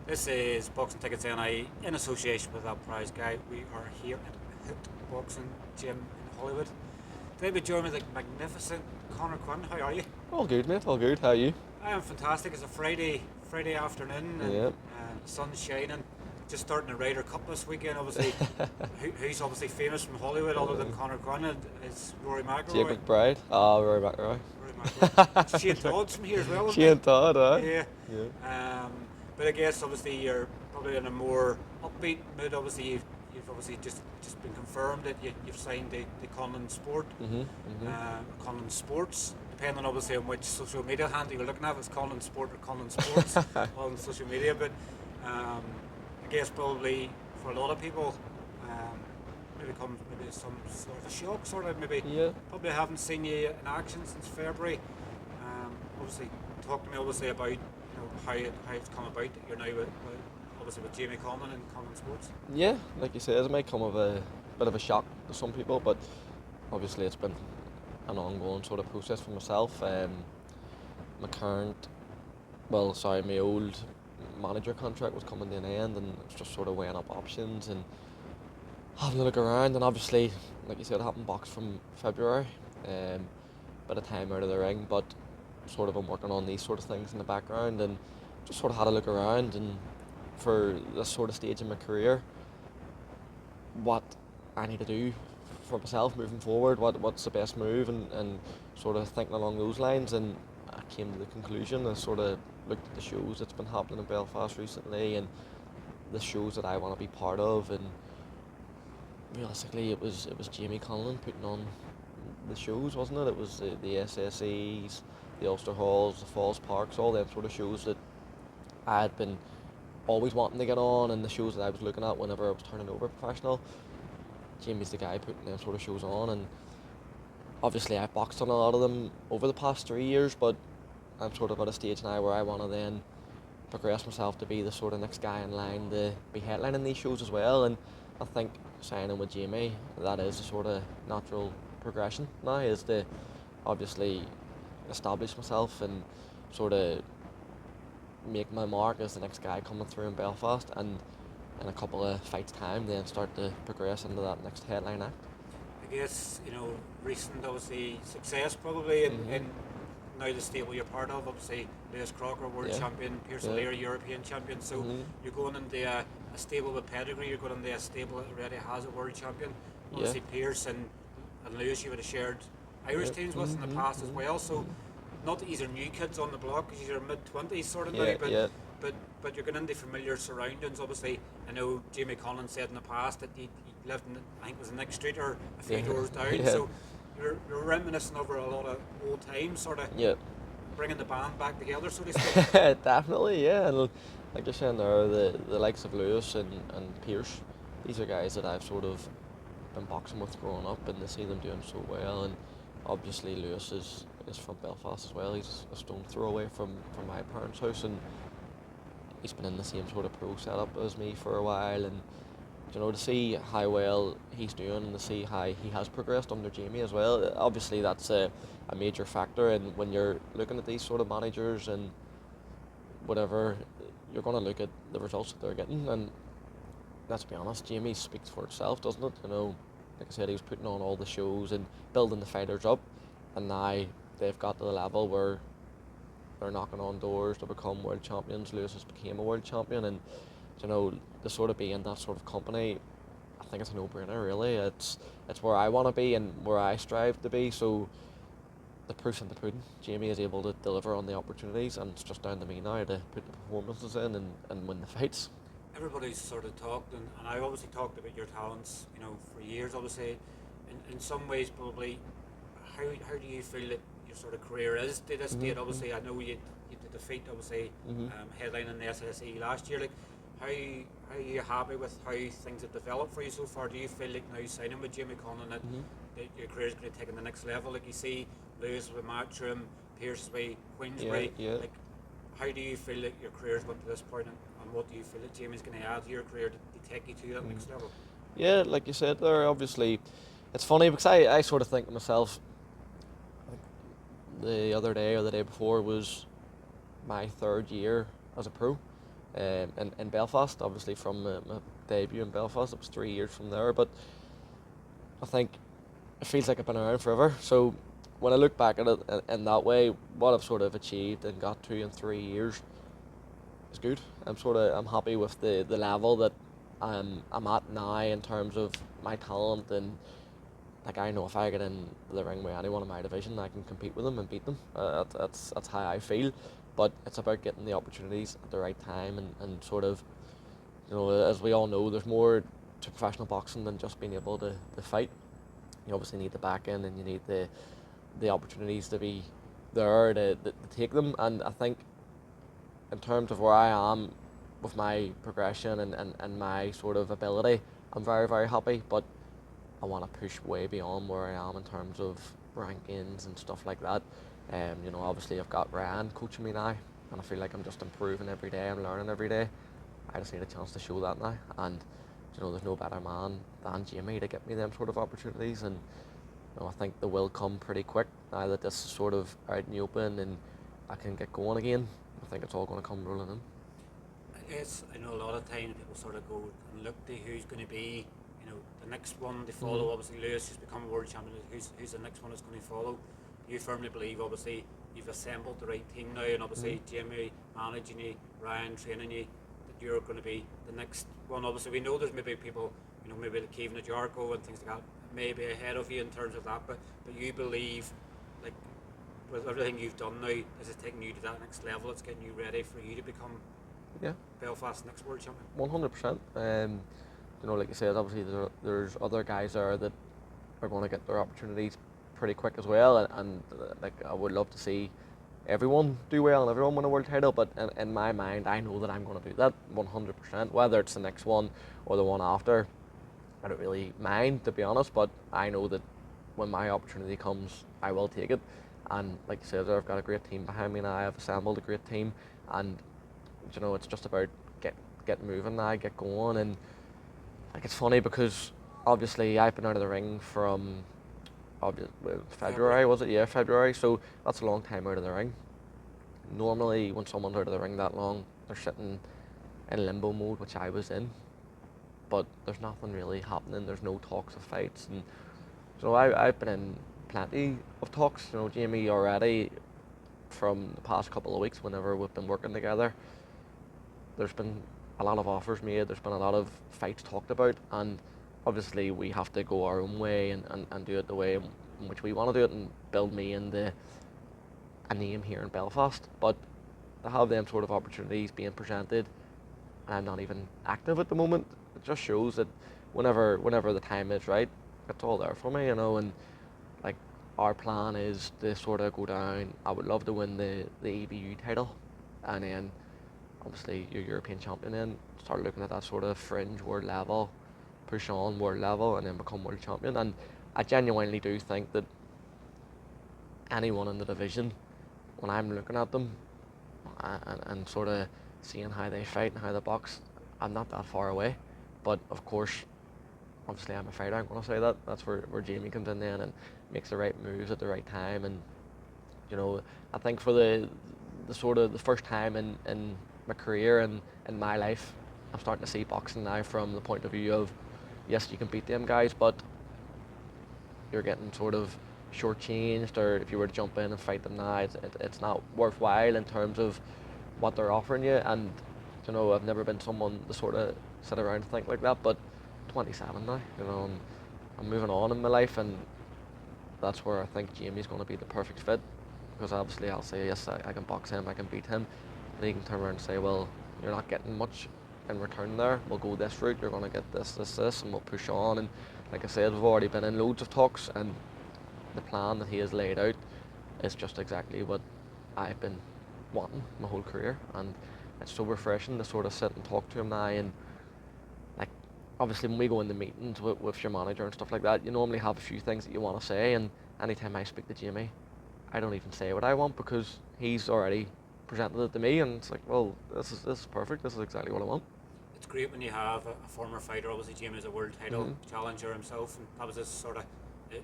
This is Boxing Tickets NI in association with That Prize Guide. We are here at Hit Boxing Gym in Hollywood. Today we join with the magnificent Conor Quinn. How are you? All good, mate. All good. How are you? I am fantastic. It's a Friday afternoon and Yep. the sun's shining. Just starting the Ryder Cup this weekend. Obviously, who's obviously famous from Hollywood other than Conor Quinn is Rory McIlroy. Jake McBride. Rory McIlroy. Rory McIlroy. Shane Todd's from here as well. Isn't Shane Todd, Yeah. But I guess obviously you're probably in a more upbeat mood. Obviously you've obviously just been confirmed that you've signed the Conlan Sport, Conlan Sports. Depending obviously on which social media handle you're looking at, if it's Conlan Sport or Conlan Sports on social media. But I guess probably for a lot of people, maybe some sort of a shock, probably haven't seen you in action since February. Obviously, talk to me obviously about how it's come about that you're now obviously with Jamie Conlan and Conlan Sports. Yeah, like you said, it might come of a bit of a shock to some people, but obviously it's been an ongoing sort of process for myself. My old manager contract was coming to an end, and it was just sort of weighing up options and having a look around. And obviously, like you said, I haven't boxed from February, bit of time out of the ring, but sort of I'm working on these sort of things in the background, and just sort of had a look around, and for this sort of stage in my career, what I need to do for myself moving forward, what's the best move, and sort of thinking along those lines. And I came to the conclusion, I sort of looked at the shows that's been happening in Belfast recently and the shows that I want to be part of, and realistically it was Jamie Conlan putting on the shows, wasn't it? It was the SSEs, the Ulster Halls, the Falls Parks, all them sort of shows that I had been always wanting to get on, and the shows that I was looking at whenever I was turning over professional. Jamie's the guy putting them sort of shows on, and obviously I've boxed on a lot of them over the past 3 years, but I'm sort of at a stage now where I want to then progress myself to be the sort of next guy in line to be headlining these shows as well. And I think signing with Jamie, that is a sort of natural progression now, is to obviously establish myself and sort of make my mark as the next guy coming through in Belfast, and in a couple of fights time then start to progress into that next headline act. I guess recent obviously success probably in now the stable you're part of, obviously Crocker world champion, Pierce O'Leary European champion, so you're going into a stable with pedigree, you're going into a stable that already has a world champion. Obviously Pierce and Lewis you would have shared Irish teams with in the past as well, so not that these are new kids on the block because you're mid-20s sort of now, but you're going into familiar surroundings. Obviously I know Jamie Conlan said in the past that he lived in, I think it was the next street or a few doors down, so you're reminiscing over a lot of old times, sort of bringing the band back together, so to speak. Definitely, yeah. And like you're saying there, the likes of Lewis and Pierce, these are guys that I've sort of been boxing with growing up, and to see them doing so well. And obviously Lewis is from Belfast as well. He's a stone throw away from my parents' house, and he's been in the same sort of pro setup as me for a while. And to see how well he's doing and to see how he has progressed under Jamie as well, obviously that's a major factor. And when you're looking at these sort of managers and whatever, you're going to look at the results that they're getting, and let's be honest, Jamie speaks for itself, doesn't it? Like I said, he was putting on all the shows and building the fighters up, and now they've got to the level where they're knocking on doors to become world champions. Lewis has became a world champion, and to sort of be in that sort of company, I think it's a no-brainer really. It's where I want to be and where I strive to be, so the proof's in the pudding. Jamie is able to deliver on the opportunities, and it's just down to me now to put the performances in and win the fights. Everybody's sort of talked, and I obviously talked about your talents, for years. Obviously, in some ways, probably, how do you feel that your sort of career is to this date? Obviously, I know you did defeat, obviously, headlining the SSE last year. Like, how are you happy with how things have developed for you so far? Do you feel like now signing with Jamie Conlan that your career is going to take it to the next level? Like you see Lewis with Matchroom, Pierce with Queensbury. Like, how do you feel that your career's got to this point, and what do you feel that Jamie's going to add to your career to take you to that next level? Yeah, like you said there, obviously, it's funny because I sort of think to myself, the other day or the day before was my third year as a pro, in Belfast. Obviously from my debut in Belfast, it was 3 years from there, but I think it feels like I've been around forever. So when I look back at it in that way, what I've sort of achieved and got to in 3 years is good. I'm happy with the level that I'm at now in terms of my talent, and like I know if I get in the ring with anyone in my division, I can compete with them and beat them. That's how I feel. But it's about getting the opportunities at the right time, and sort of, as we all know, there's more to professional boxing than just being able to fight. You obviously need the back end, and you need the opportunities to be there to take them. And I think in terms of where I am with my progression and my sort of ability, I'm very, very happy, but I want to push way beyond where I am in terms of rankings and stuff like that. Obviously I've got Ryan coaching me now, and I feel like I'm just improving every day, I'm learning every day. I just need a chance to show that now, and there's no better man than Jamie to get me them sort of opportunities, and I think they will come pretty quick now that this is sort of out in the open and I can get going again. I think it's all going to come rolling in. I know a lot of times people sort of go and look to who's going to be, the next one to follow. Obviously, Lewis has become a world champion. Who's the next one that's going to follow? You firmly believe, obviously, you've assembled the right team now, and obviously Jamie managing you, Ryan training you, that you're going to be the next one. Obviously, we know there's maybe people, maybe the Kevin at Jarko and things like that, maybe ahead of you in terms of that, but you believe, like, with everything you've done now, is it taking you to that next level? It's getting you ready for you to become Belfast next world champion? 100%. Like you said, obviously there's other guys there that are going to get their opportunities pretty quick as well, and like I would love to see everyone do well and everyone win a world title, but in my mind I know that I'm going to do that 100%, whether it's the next one or the one after. I don't really mind, to be honest, but I know that when my opportunity comes, I will take it. And like you said, I've got a great team behind me now. I've assembled a great team, and it's just about get moving now, get going. And like, it's funny because obviously I've been out of the ring from February, was it? Yeah, February. So that's a long time out of the ring. Normally, when someone's out of the ring that long, they're sitting in limbo mode, which I was in. But there's nothing really happening. There's no talks of fights, and so I've been in plenty of talks. Jamie already from the past couple of weeks, whenever we've been working together, there's been a lot of offers made. There's been a lot of fights talked about, and obviously we have to go our own way and do it the way in which we want to do it and build me in a name here in Belfast. But to have them sort of opportunities being presented, and I'm not even active at the moment, it just shows that whenever the time is right, it's all there for me, and like, our plan is to sort of go down. I would love to win the EBU title, and then obviously your European champion, then start looking at that sort of fringe world level, push on world level, and then become world champion. And I genuinely do think that anyone in the division, when I'm looking at them and sort of seeing how they fight and how they box, I'm not that far away. But of course, obviously I'm a fighter, I'm going to say that. That's where Jamie comes in then and makes the right moves at the right time. And I think for the sort of the first time in my career and in my life, I'm starting to see boxing now from the point of view of, yes, you can beat them guys, but you're getting sort of shortchanged, or if you were to jump in and fight them now, it's not worthwhile in terms of what they're offering you. And I've never been someone to sort of sit around and think like that, but 27 now, I'm moving on in my life, and that's where I think Jamie's going to be the perfect fit, because obviously I'll say, yes, I can box him, I can beat him, and he can turn around and say, well, you're not getting much in return there, we'll go this route, you're going to get this, and we'll push on. And like I said, we've already been in loads of talks, and the plan that he has laid out is just exactly what I've been wanting my whole career, and it's so refreshing to sort of sit and talk to him now. And like, obviously when we go into meetings with your manager and stuff like that, you normally have a few things that you want to say, and anytime I speak to Jamie, I don't even say what I want, because he's already presented it to me, and it's like, well, this is perfect, this is exactly what I want. It's great when you have a former fighter. Obviously Jamie is a world title challenger himself, and that was his sort of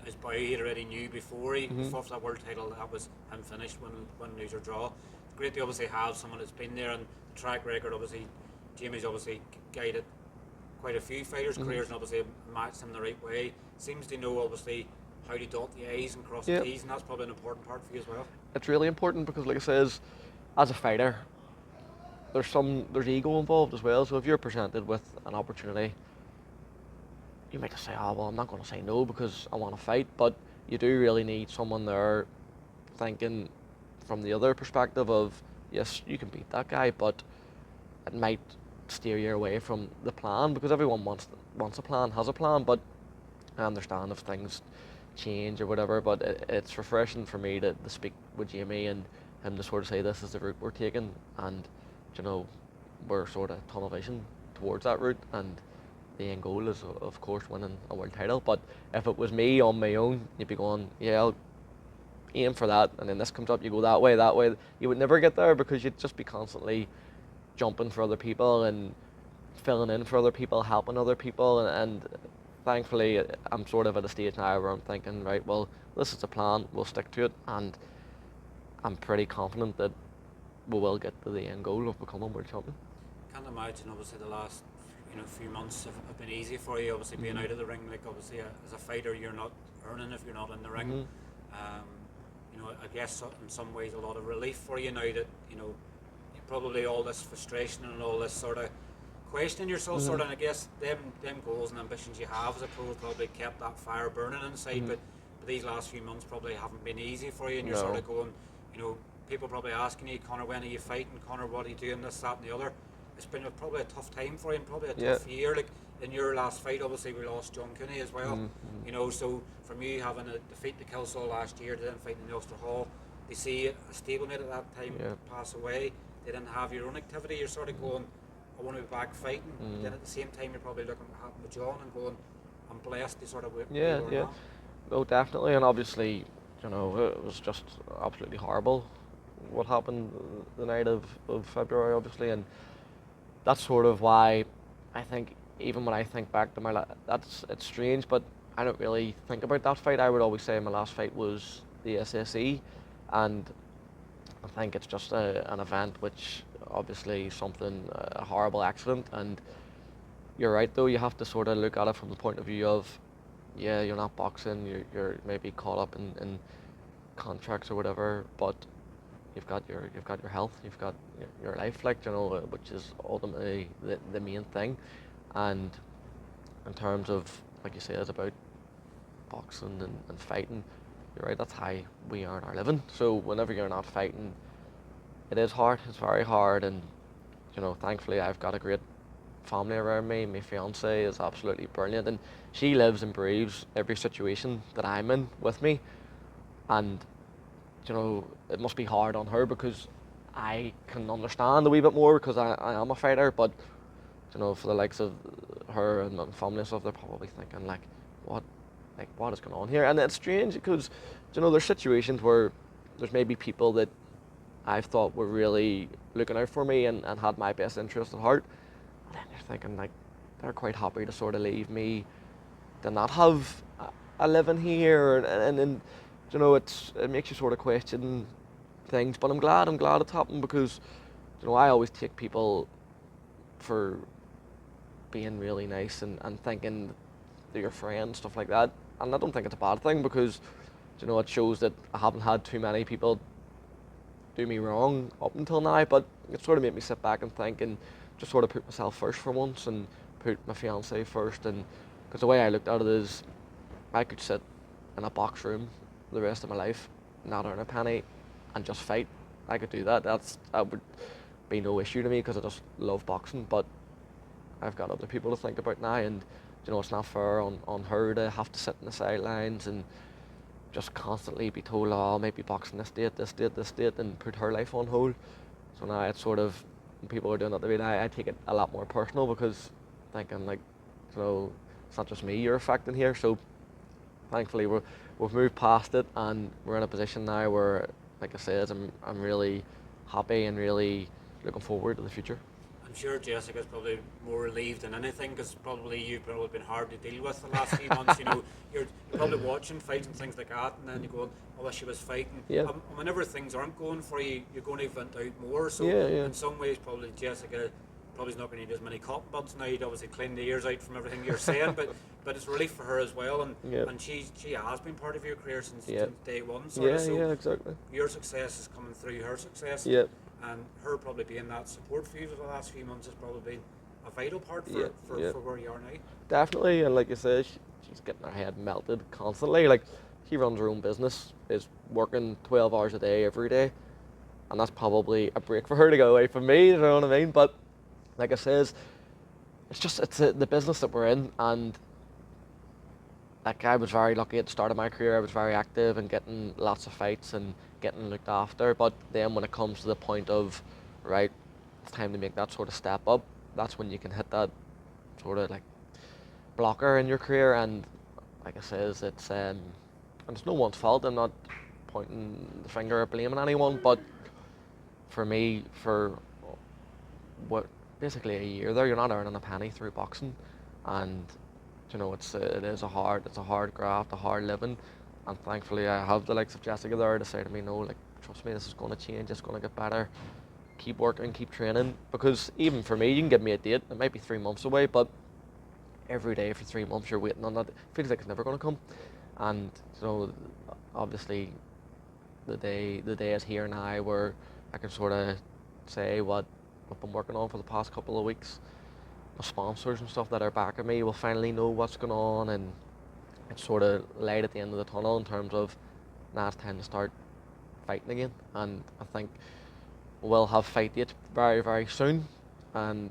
his boy. He already knew before he fought for that world title, that was him finished, win, lose or draw. great to obviously have someone that's been there, and the track record. Obviously, Jamie's obviously guided quite a few fighters' careers, and obviously matched them the right way. Seems to know obviously how to dot the I's and cross the T's, and that's probably an important part for you as well. It's really important because, like I says, as a fighter, there's ego involved as well. So if you're presented with an opportunity, you might just say, "Oh well, I'm not going to say no because I want to fight." But you do really need someone there thinking from the other perspective of, yes, you can beat that guy, but it might steer you away from the plan, because everyone wants a plan, has a plan. But I understand if things change or whatever, but it's refreshing for me to speak with Jamie and him to sort of say this is the route we're taking, and we're sort of tunnel vision towards that route, and the end goal is of course winning a world title. But if it was me on my own, you'd be going, yeah, I'll aim for that, and then this comes up, you go that way. You would never get there, because you'd just be constantly jumping for other people and filling in for other people, helping other people, and thankfully I'm sort of at a stage now where I'm thinking, right, well, this is the plan, we'll stick to it, and I'm pretty confident that we will get to the end goal of becoming world champion. Can't imagine obviously the last few months have been easy for you, obviously being out of the ring. Like obviously as a fighter you're not earning if you're not in the ring. I guess in some ways a lot of relief for you now that probably all this frustration and all this sort of questioning yourself sort of, and I guess them goals and ambitions you have as a pro probably kept that fire burning inside, but these last few months probably haven't been easy for you, and you're sort of going, people probably asking you, Conor, when are you fighting? Conor, what are you doing? This, that and the other. It's been probably a tough time for you, and probably a tough year. Like in your last fight, obviously we lost John Cooney as well. So from you having a defeat to Kilsaw last year, to then fighting in Ulster Hall, they see a stablemate at that time pass away. They didn't have your own activity. You're sort of going, I want to be back fighting. Then at the same time, you're probably looking at what happened with John and going, I'm blessed to sort of work. No, definitely, and obviously, it was just absolutely horrible what happened the night of February, obviously, and that's sort of why I think, even when I think back to my it's strange, but I don't really think about that fight. I would always say my last fight was the SSE, and I think it's just an event which obviously a horrible accident. And you're right though, you have to sort of look at it from the point of view of, yeah, you're not boxing, you're maybe caught up in contracts or whatever, but you've got your health, you've got your life, which is ultimately the main thing. And in terms of, like you say, it's about boxing and fighting, you're right, that's how we earn our living. So whenever you're not fighting, it is hard, it's very hard. And thankfully I've got a great family around me. My fiance is absolutely brilliant, and she lives and breathes every situation that I'm in with me. And it must be hard on her, because I can understand a wee bit more because I am a fighter, but for the likes of her and my family and stuff, they're probably thinking what is going on here? And it's strange because there's situations where there's maybe people that I've thought were really looking out for me and had my best interest at heart, and then you're thinking they're quite happy to sort of leave me to not have a living here, and it makes you sort of question things. But I'm glad it's happened, because I always take people for being really nice and thinking they're your friends, stuff like that, and I don't think it's a bad thing, because it shows that I haven't had too many people do me wrong up until now. But it sort of made me sit back and think, and just sort of put myself first for once, and put my fiance first. And because the way I looked at it is, I could sit in a box room the rest of my life, not earn a penny, and just fight. I could do that. That would be no issue to me, because I just love boxing. But I've got other people to think about now, and it's not fair on her to have to sit in the sidelines and just constantly be told, oh, maybe boxing this date, and put her life on hold. So now it's sort of, when people are doing that to me now, I take it a lot more personal, because thinking it's not just me you're affecting here. So thankfully we've moved past it, and we're in a position now where, like I said, I'm really happy and really looking forward to the future. And I'm sure Jessica's probably more relieved than anything, because you've probably been hard to deal with the last few months. You're probably watching fights and things like that, and then you're going, "Oh, she was fighting." Yeah. And whenever things aren't going for you, you're going to vent out more. So Yeah. in some ways, probably Jessica probably not going to need as many cotton buds now. You'd obviously clean the ears out from everything you're saying, but it's relief for her as well. And she has been part of your career since day one. So Exactly. your success is coming through her success. Yeah. And her probably being that support for you for the last few months has probably been a vital part for where you are now. Definitely, and like you said, she's getting her head melted constantly. Like, she runs her own business, is working 12 hours a day every day, and that's probably a break for her to go away from me, you know what I mean? But like I says, it's the business that we're in, and like, I was very lucky at the start of my career. I was very active and getting lots of fights and getting looked after. But then when it comes to the point of, right, it's time to make that sort of step up, that's when you can hit that sort of like blocker in your career. And like I says, and it's no one's fault. I'm not pointing the finger or blaming anyone, but for me, for what basically a year there, you're not earning a penny through boxing, and it is a hard graft, a hard living, and thankfully I have the likes of Jessica there to say to me, no, like, trust me, this is going to change, it's going to get better, keep working, keep training. Because even for me, you can give me a date, it might be 3 months away, but every day for 3 months you're waiting on that, it feels like it's never going to come. And obviously the day is here now where I can sort of say what I've been working on for the past couple of weeks. My sponsors and stuff that are backing me will finally know what's going on, and it's sort of light at the end of the tunnel in terms of now it's time to start fighting again. And I think we'll have fight dates very, very soon, and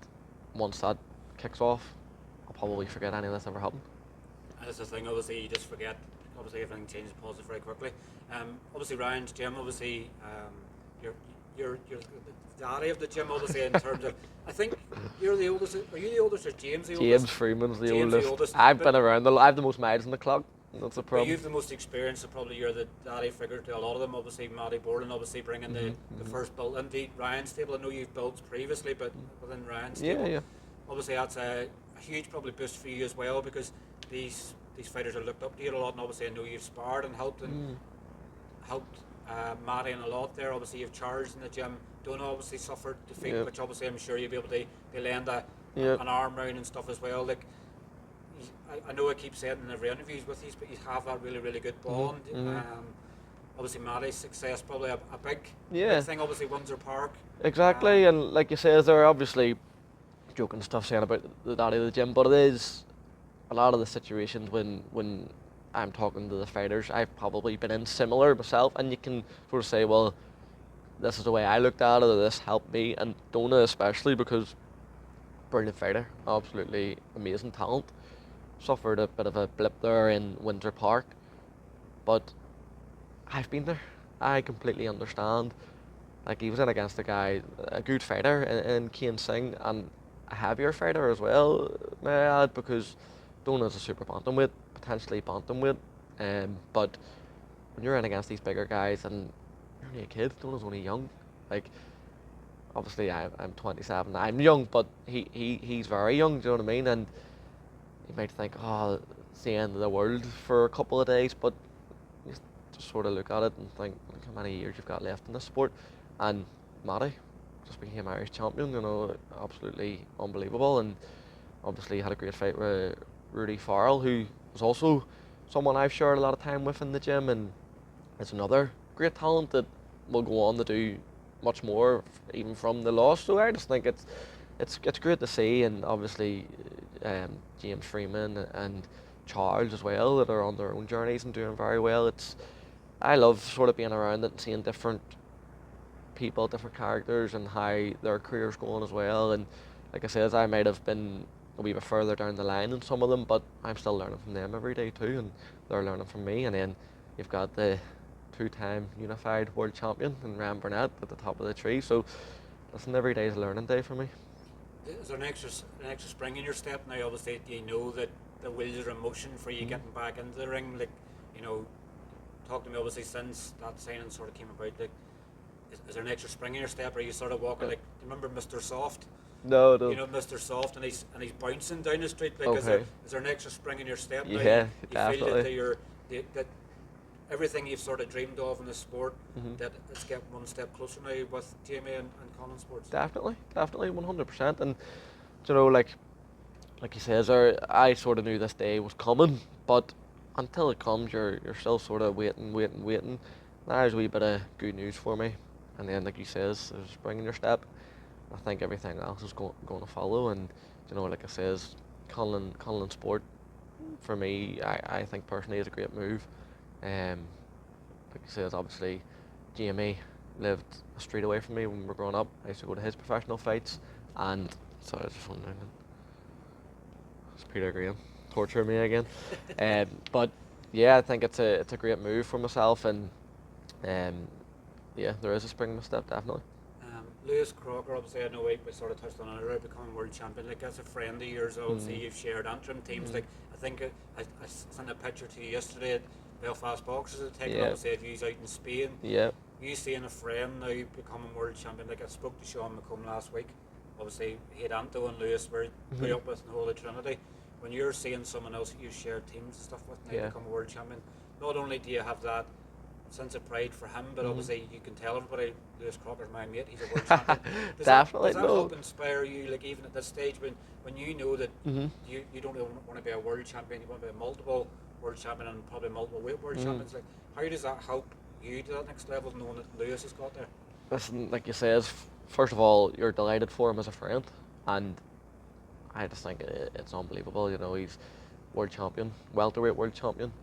once that kicks off, I'll probably forget any of this ever happened. And that's the thing, obviously you just forget, obviously everything changes positive very quickly. Obviously Ryan's gym, obviously you're the daddy of the gym, obviously, in terms of, I think you're the oldest. Are you the oldest or James the oldest? James Freeman's the oldest. oldest. I've been around, I have the most miles in the clock. That's a problem. But you've the most experience, so probably you're the daddy figure to a lot of them. Obviously, Matty Boreland, obviously bringing the first built into Ryan's stable. I know you've built previously, but within Ryan's stable, yeah. Obviously, that's a huge probably boost for you as well, because these fighters are looked up to you a lot, and obviously I know you've sparred and helped Matty in a lot there. Obviously, you've charged in the gym. Donagh obviously suffered defeat, which obviously I'm sure you'll be able to lend an arm round and stuff as well. Like, I know I keep saying in every interviews with you, but you have that really, really good bond. Obviously, Matty's success probably a big thing. Obviously, Windsor Park. Exactly, and like you say, they're obviously joking stuff saying about the daddy of the gym, but it is a lot of the situations when I'm talking to the fighters, I've probably been in similar myself, and you can sort of say, well, this is the way I looked at it, or this helped me. And Donagh especially, because brilliant fighter, absolutely amazing talent, suffered a bit of a blip there in Windsor Park, but I've been there. I completely understand. Like, he was in against a guy, a good fighter in Kane Singh, and a heavier fighter as well, may I add, because Donagh's a super bantamweight, potentially bantamweight, but when you're in against these bigger guys, and you're only a kid, Donagh's only young. Like, obviously I'm 27, I'm young, but he's very young, do you know what I mean? And you might think, oh, it's the end of the world for a couple of days, but you just sort of look at it and think, look how many years you've got left in this sport. And Matty just became Irish champion, you know, absolutely unbelievable. And obviously had a great fight with Rudy Farrell, who was also someone I've shared a lot of time with in the gym, and is another great talent that will go on to do much more even from the loss. So I just think it's great to see, and obviously James Freeman and Charles as well, that are on their own journeys and doing very well. I love sort of being around it and seeing different people, different characters, and how their careers going as well. And like I said, I might have been a wee bit further down the line than some of them, but I'm still learning from them every day too, and they're learning from me. And then you've got the two-time unified world champion and Ryan Burnett at the top of the tree. So listen, every day is a learning day for me. Is there an extra spring in your step now? Obviously, do you know that the wheels are in motion for you getting back into the ring? Like, you know, talk to me obviously since that signing sort of came about. Like, is there an extra spring in your step, or are you sort of walking like, do you remember Mr. Soft? No, no. You know, Mr. Soft, and he's bouncing down the street. Like, Okay. is there an extra spring in your step now? Yeah, You feel definitely. that everything you've sort of dreamed of in the sport, Mhm. that it's getting one step closer now with Jamie and Conlan Sports. Definitely, definitely, 100%. And you know, like he says, I sort of knew this day was coming, but until it comes, you're still sort of waiting. There's a wee bit of good news for me, and then like he says, there's a spring in your step. I think everything else is going to follow, and you know, like I says, Conlan Sport for me, I think personally is a great move. Like he says, obviously, Jamie lived a street away from me when we were growing up. I used to go to his professional fights, and sorry, I just wondering. It's Peter Graham torture me again. But yeah, I think it's a great move for myself, and yeah, there is a spring in my step, definitely. Lewis Crocker, obviously, I know we sort of touched on it earlier, becoming world champion. Like, as a friend of yours, obviously, you've shared interim teams. Like, I think I sent a picture to you yesterday at Belfast Boxers had taken, Yeah. obviously, of you out in Spain. Yeah. You seeing a friend now becoming world champion. Like, I spoke to Sean McComb last week. Obviously, he had Anto and Lewis were grew up with in the Holy Trinity. When you're seeing someone else that you share teams and stuff with now Yeah. become a world champion, not only do you have that sense of pride for him, but obviously you can tell everybody Lewis Crocker's my mate, he's a world champion. Definitely, does that no. help inspire you, like even at this stage when you know that Mhm. you don't even want to be a world champion, you want to be a multiple world champion and probably multiple weight world champions, like how does that help you to that next level knowing that Lewis has got there? Listen, like you says, first of all, you're delighted for him as a friend, and I just think it's unbelievable. You know, he's world champion, welterweight world champion,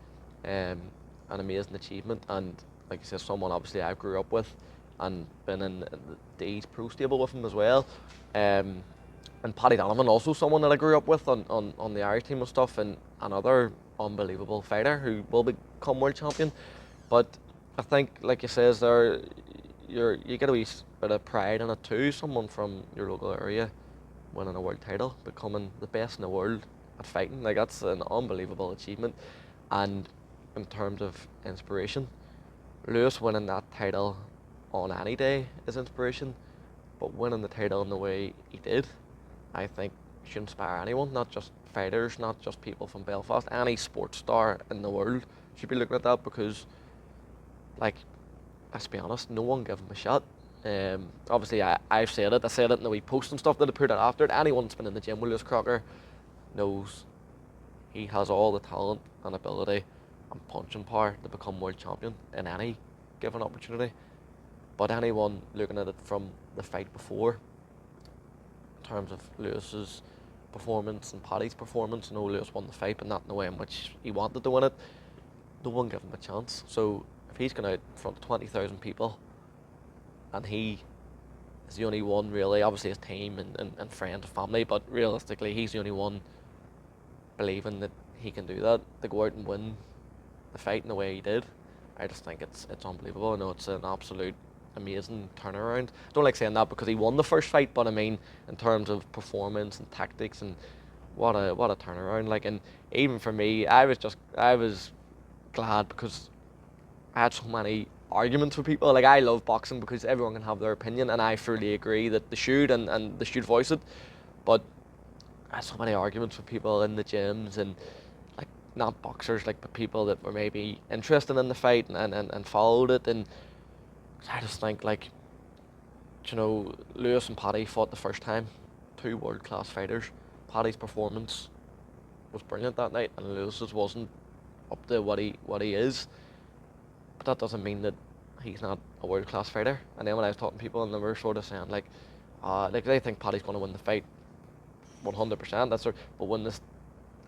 an amazing achievement. And like you said, someone obviously I grew up with, and been in the D's pro stable with him as well. And Paddy Donovan, also someone that I grew up with on the Irish team and stuff, and another unbelievable fighter who will become world champion. But I think, like you says, you get a wee bit of pride in it too. Someone from your local area winning a world title, becoming the best in the world at fighting, like that's an unbelievable achievement. And in terms of inspiration, Lewis winning that title on any day is inspiration, but winning the title in the way he did, I think should inspire anyone, not just fighters, not just people from Belfast. Any sports star in the world should be looking at that because, like, let's be honest, no one gave him a shot. Obviously, I've said it. I said it in the wee post and stuff that I put out after it. Anyone that's been in the gym with Lewis Crocker knows he has all the talent and ability and punching power to become world champion in any given opportunity. But anyone looking at it from the fight before, in terms of Lewis's performance and Paddy's performance, no, Lewis won the fight, but not in the way in which he wanted to win it. No one gave him a chance. So if he's going out in front of 20,000 people and he is the only one really, obviously his team and friends and family, but realistically he's the only one believing that he can do that, to go out and win the fight in the way he did, I just think it's unbelievable. I know it's an absolute amazing turnaround. I don't like saying that because he won the first fight, but I mean in terms of performance and tactics, and what a turnaround. Like, and even for me, I was glad because I had so many arguments with people. Like, I love boxing because everyone can have their opinion, and I fully agree that they should, and they should voice it. But I had so many arguments with people in the gyms, and like, not boxers, like, but people that were maybe interested in the fight and followed it. And I just think, like, you know, Lewis and Paddy fought the first time, two world class fighters. Paddy's performance was brilliant that night, and Lewis's wasn't up to what he is. But that doesn't mean that he's not a world class fighter. And then when I was talking to people, and they were sort of saying like they think Paddy's going to win the fight, 100%. But when this,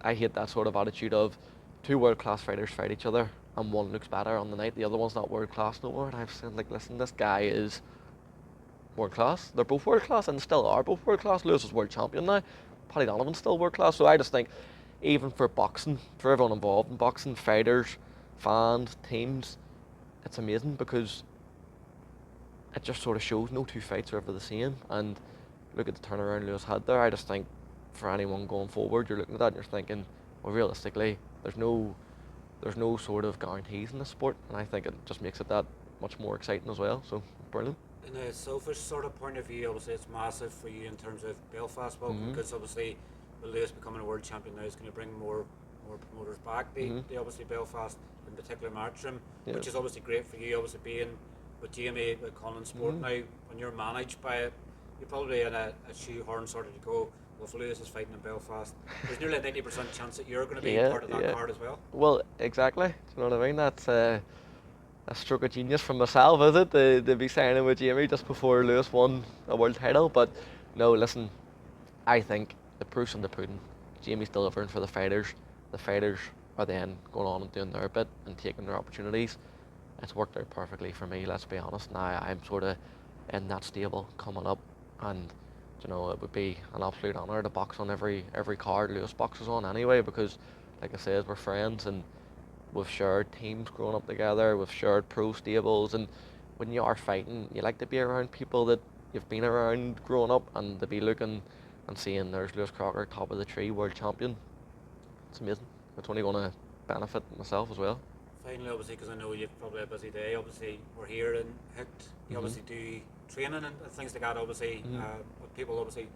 I hate that sort of attitude of two world class fighters fight each other, and one looks better on the night, the other one's not world class no more. And I've said, like, listen, this guy is world class. They're both world class, and still are both world class. Lewis is world champion now. Paddy Donovan's still world class. So I just think, even for boxing, for everyone involved in boxing, fighters, fans, teams, it's amazing because it just sort of shows no two fights are ever the same. And look at the turnaround Lewis had there. I just think for anyone going forward, you're looking at that and you're thinking, well, realistically, there's no sort of guarantees in this sport, and I think it just makes it that much more exciting as well. So brilliant. In a selfish sort of point of view, obviously it's massive for you in terms of Belfast welcome, because obviously with Lewis becoming a world champion now is going to bring more promoters back. They obviously Belfast in particular Matchroom, which is obviously great for you. Obviously being with Jamie with Conlan Sport now, when you're managed by it, you're probably in a shoehorn sort of to go. Well, if Lewis is fighting in Belfast, there's nearly a 90% chance that you're going to be part of that card as well. Well, exactly. Do you know what I mean? That's a stroke of genius from myself, is it? To be signing with Jamie just before Lewis won a world title. But no, listen, I think the proof's in the pudding. Jamie's delivering for the fighters. The fighters are then going on and doing their bit and taking their opportunities. It's worked out perfectly for me, let's be honest. Now I'm sort of in that stable coming up, and you know, it would be an absolute honour to box on every card Lewis boxes on anyway, because like I said, we're friends and we've shared teams growing up together, we've shared pro stables, and when you are fighting, you like to be around people that you've been around growing up, and to be looking and seeing there's Lewis Crocker, top of the tree, world champion. It's amazing. It's only going to benefit myself as well. Finally, obviously, because I know you've probably a busy day, obviously we're here and hooked. You obviously do training and things like that, obviously, with people obviously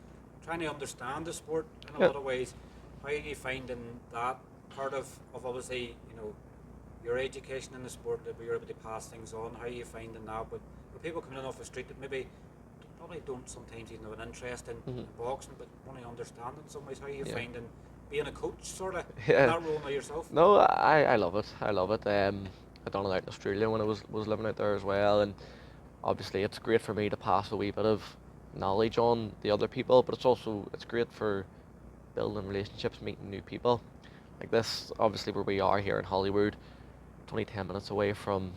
trying to understand the sport in a lot of ways. How are you finding that part of obviously, you know, your education in the sport, that we're able to pass things on? How are you finding that with people coming in off the street that maybe probably don't sometimes even have an interest in boxing, but want to understand in some ways? How are you finding being a coach sort of in that role now yourself? No, I love it. I love it. I done it out in Australia when I was living out there as well, and obviously it's great for me to pass a wee bit of knowledge on the other people, but it's great for building relationships, meeting new people. Like this, obviously where we are here in Holywood, it's only 10 minutes away from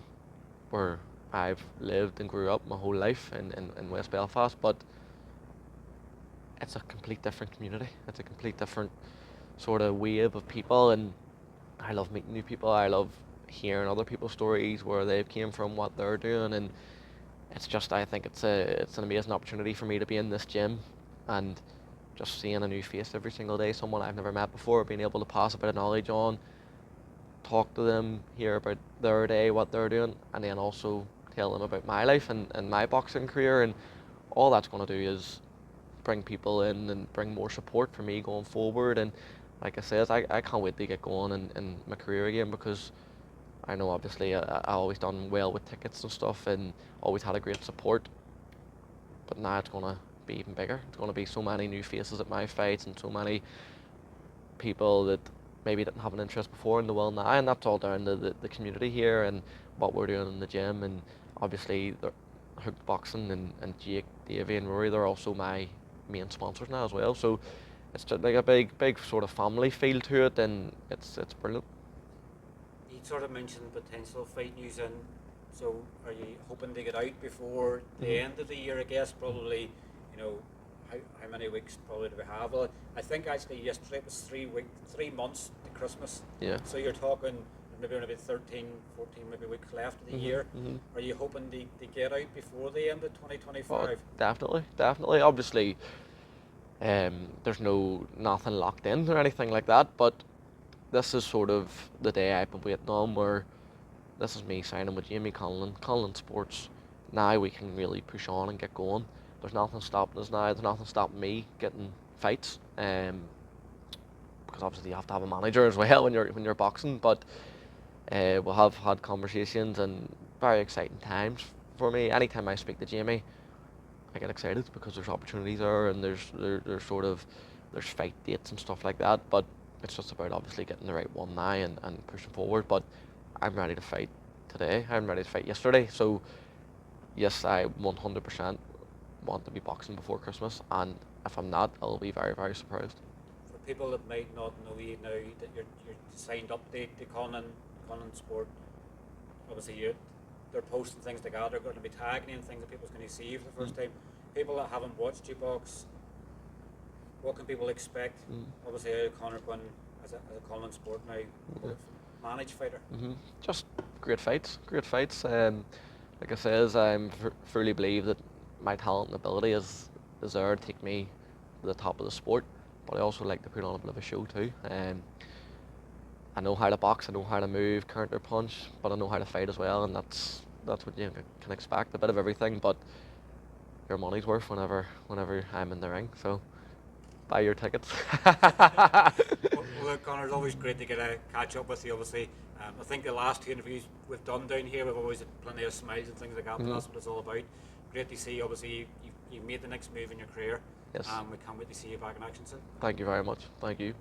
where I've lived and grew up my whole life in West Belfast, but it's a complete different community. It's a complete different sort of wave of people, and I love meeting new people. I love hearing other people's stories, where they've came from, what they're doing, and it's just, I think it's an amazing opportunity for me to be in this gym and just seeing a new face every single day, someone I've never met before, being able to pass a bit of knowledge on, talk to them, hear about their day, what they're doing, and then also tell them about my life and my boxing career. And all that's going to do is bring people in and bring more support for me going forward. And like I said, I can't wait to get going in my career again, because I know obviously I always done well with tickets and stuff and always had a great support, but now it's going to be even bigger. It's going to be so many new faces at my fights and so many people that maybe didn't have an interest before in the world now, and that's all down to the community here and what we're doing in the gym. And obviously Hooked Boxing and Jake, Davey and Rory, they're also my main sponsors now as well, so it's just like a big sort of family feel to it, and it's brilliant. You sort of mentioned potential fight news, and so are you hoping to get out before the end of the year? I guess probably, you know, how many weeks probably do we have? Well, I think actually yesterday it was 3 months to Christmas. Yeah. So you're talking maybe only about 13, 14 maybe weeks left of the year. Are you hoping to get out before the end of 2025? Oh, definitely. Obviously, there's nothing locked in or anything like that, but this is sort of the day I've been waiting on, where this is me signing with Jamie Conlan Sports. Now we can really push on and get going. There's nothing stopping us now. There's nothing stopping me getting fights. Because obviously you have to have a manager as well when you're boxing. But we'll have had conversations and very exciting times for me. Anytime I speak to Jamie, I get excited because there's opportunities there, and there's fight dates and stuff like that. But it's just about obviously getting the right one now and pushing forward. But I'm ready to fight today. I'm ready to fight yesterday. So yes, I 100% want to be boxing before Christmas, and if I'm not, I'll be very, very surprised. For people that might not know you now, that you're signed up to Conlan Sport, obviously they're posting things like that, they're going to be tagging in things that people's going to see for the first time. People that haven't watched you box, what can people expect? Obviously Conor Quinn as a Conlan Sport now, managed fighter. Just great fights. Like I says, I'm fully believe that my talent and ability is there to take me to the top of the sport, but I also like to put on a bit of a show too. I know how to box, I know how to move, counter punch, but I know how to fight as well, and that's what you can expect, a bit of everything. But your money's worth whenever I'm in the ring. So buy your tickets. Well, look, Conor, it's always great to get a catch up with you. Obviously, I think the last 2 interviews we've done down here, we've always had plenty of smiles and things like that. But that's what it's all about. Great to see. Obviously, you made the next move in your career. Yes. We can't wait to see you back in action soon. Thank you very much. Thank you.